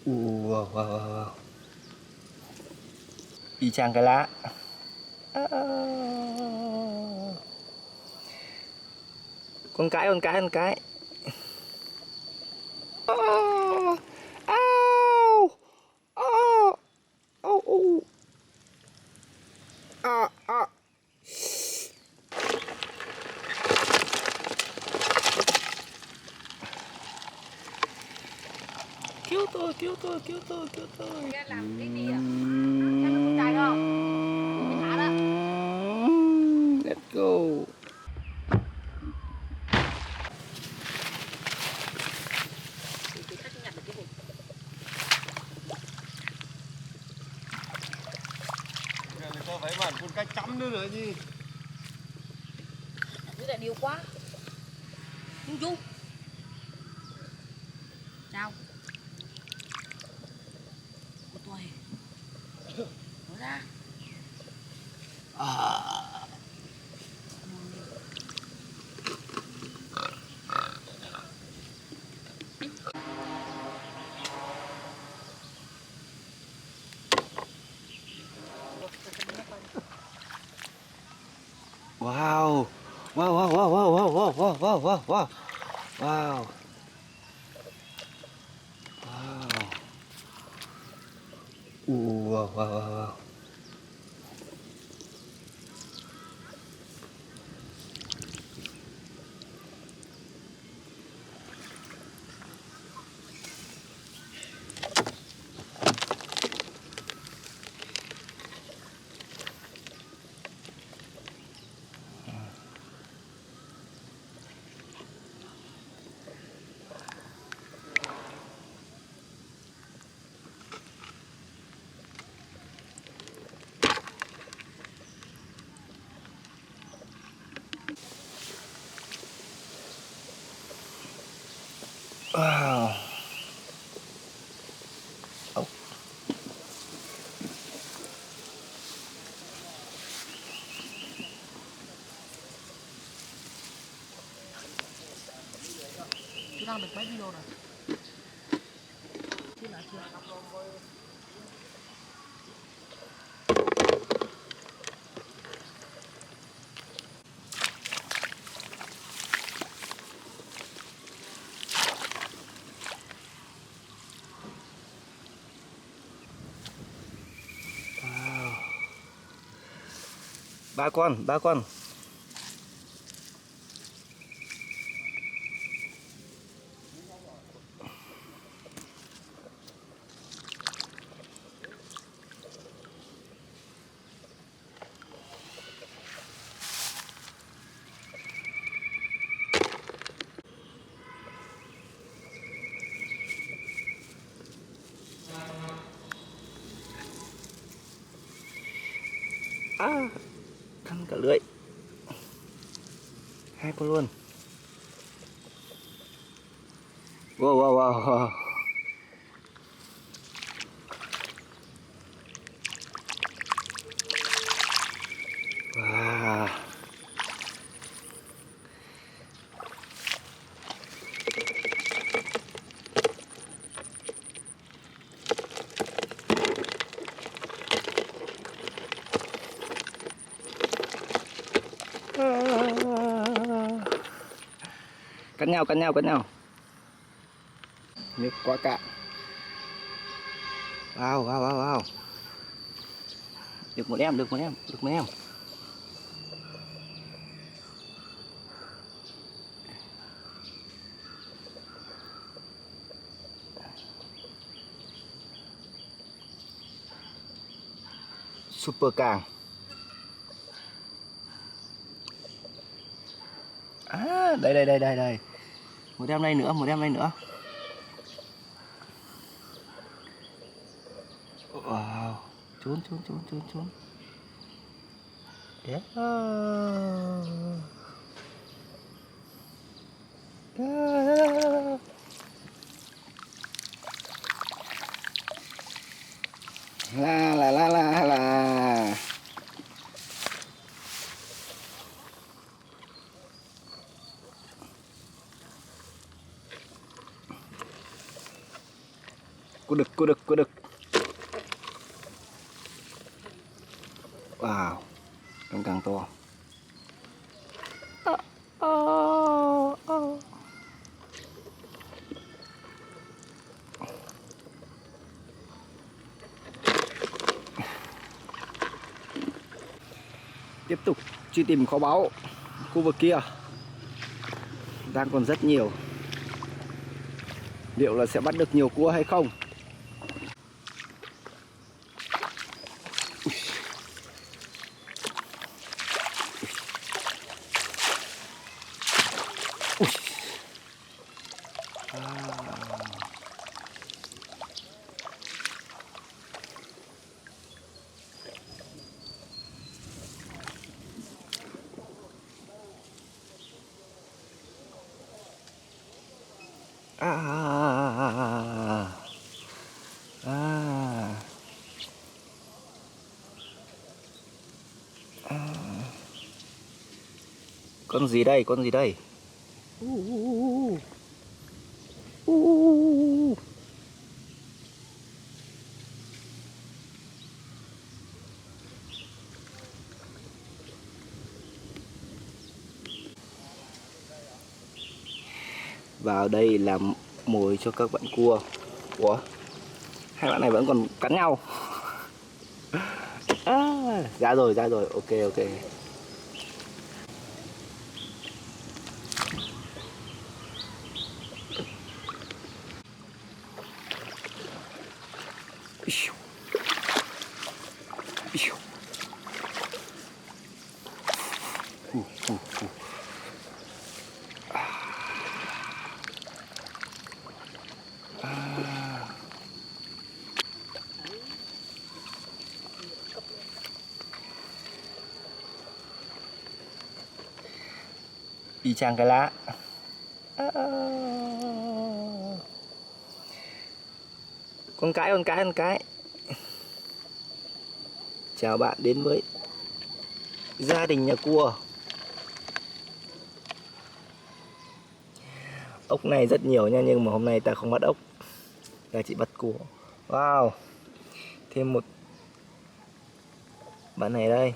Wow, wow, wow, wow. Y chang cái lá. Con cái, con cái, con cái. Au, au, au, au. À, à. Cứu tôi, cứu tôi, cứu tôi, cứu tôi. Làm cái gì ạ? Thấy nó con trai không? Mình thả đó. Let's go. Chị thích nhặt được cái gì? Người ta phải bản con cách chấm nữa rồi gì. Dưới này điều quá. Chung chung. Sao? Một tuổi. Mở ra. Wow. Wow, wow, wow, wow, wow, wow, wow, wow, wow, wow. Wow. Wow. Wow, wow, wow, wow. Wow. Oh. Chú đang được mấy video rồi? Chưa là chưa. Wow. Ba con, ba con. À, cắn cả lưỡi. Hai con luôn. Wow, wow, wow, wow. Wow. Cắn nhau, cắn nhau, cắn nhau. Nước quá cạn. Wow, wow, wow, wow. Được một em, được một em, được một em. Super càng. À, đây, đây, đây, đây, đây. Một em đây nữa, một em đây nữa. Wow. Trốn, trốn, trốn, trốn, trốn. Yeah. La la la la la. Có đực. Wow, càng to. Tiếp tục truy tìm kho báu. Khu vực kia đang còn rất nhiều. Liệu là sẽ bắt được nhiều cua hay không? Con gì đây? Vào đây làm mồi cho các bạn cua. Ủa? Hai bạn này vẫn còn cắn nhau. Ra rồi. Ok. Y chang cái lá. Con cái. Chào bạn đến với gia đình nhà cua. Ốc này rất nhiều nha, nhưng mà hôm nay ta không bắt ốc, ta chỉ bắt cua. Wow, thêm một bạn này đây.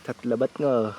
Thật là bất ngờ.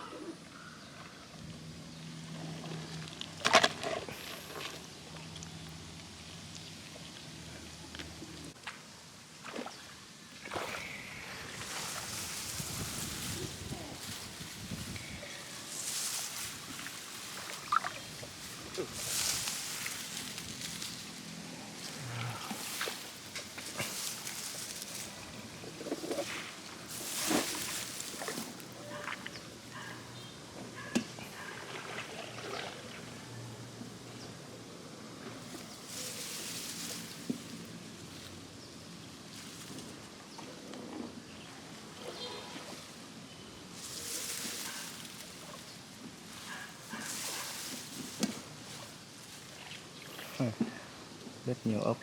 Rất nhiều ốc.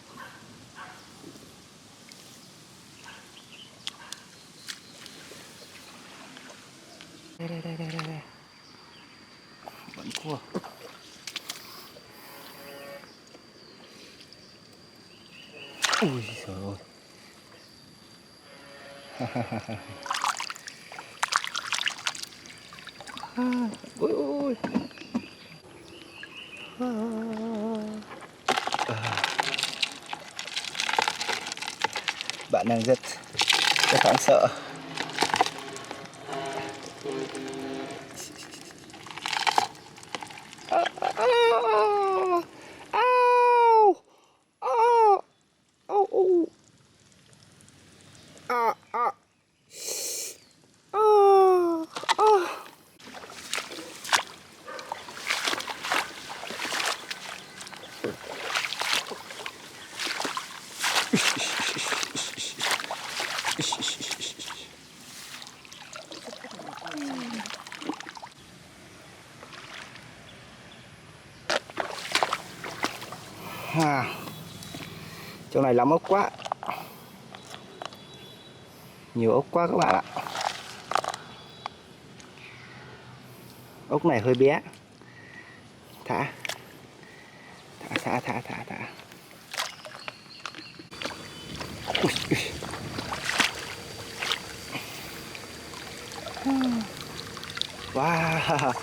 Đây. Vẫn cua. Ui trời ơi. Ui. Bạn đang rất hoảng sợ. Chỗ này lắm ốc quá. Nhiều ốc quá các bạn ạ. Ốc này hơi bé. thả thả thả thả thả. Ui, ui. Wow.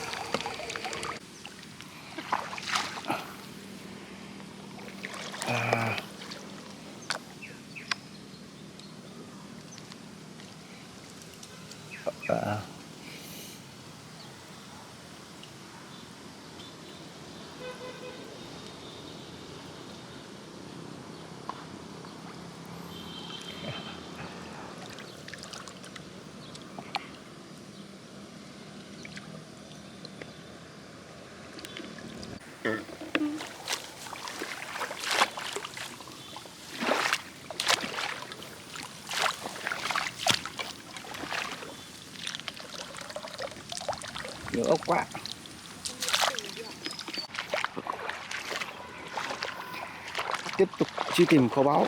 Nhiều ốc quá. Tiếp tục truy tìm kho báu.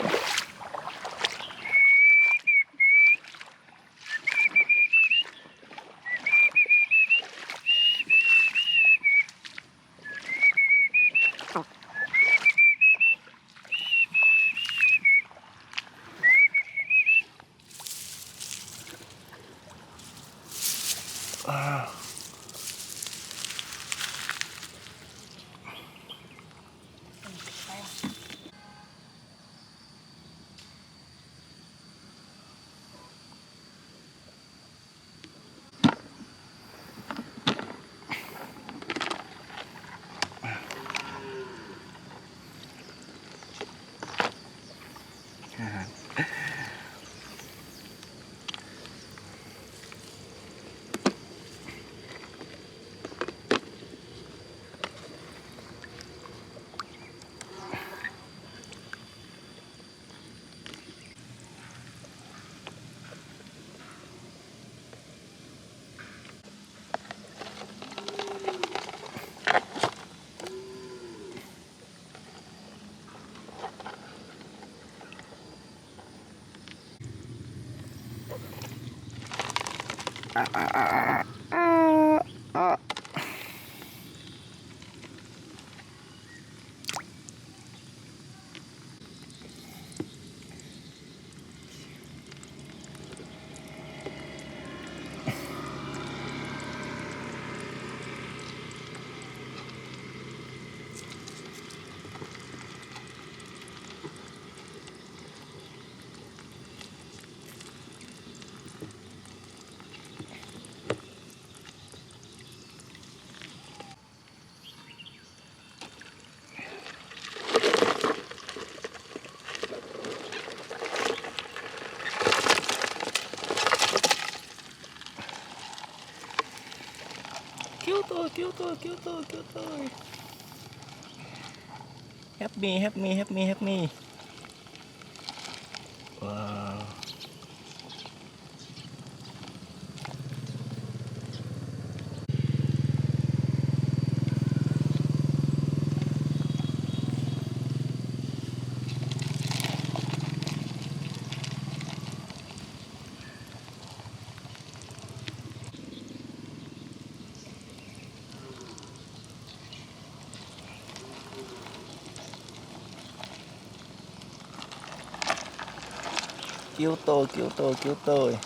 Cứu tôi, cứu tôi, cứu tôi, cứu tôi. Help me, help me, help me, help me. Wow. Cứu tôi, cứu tôi, cứu tôi.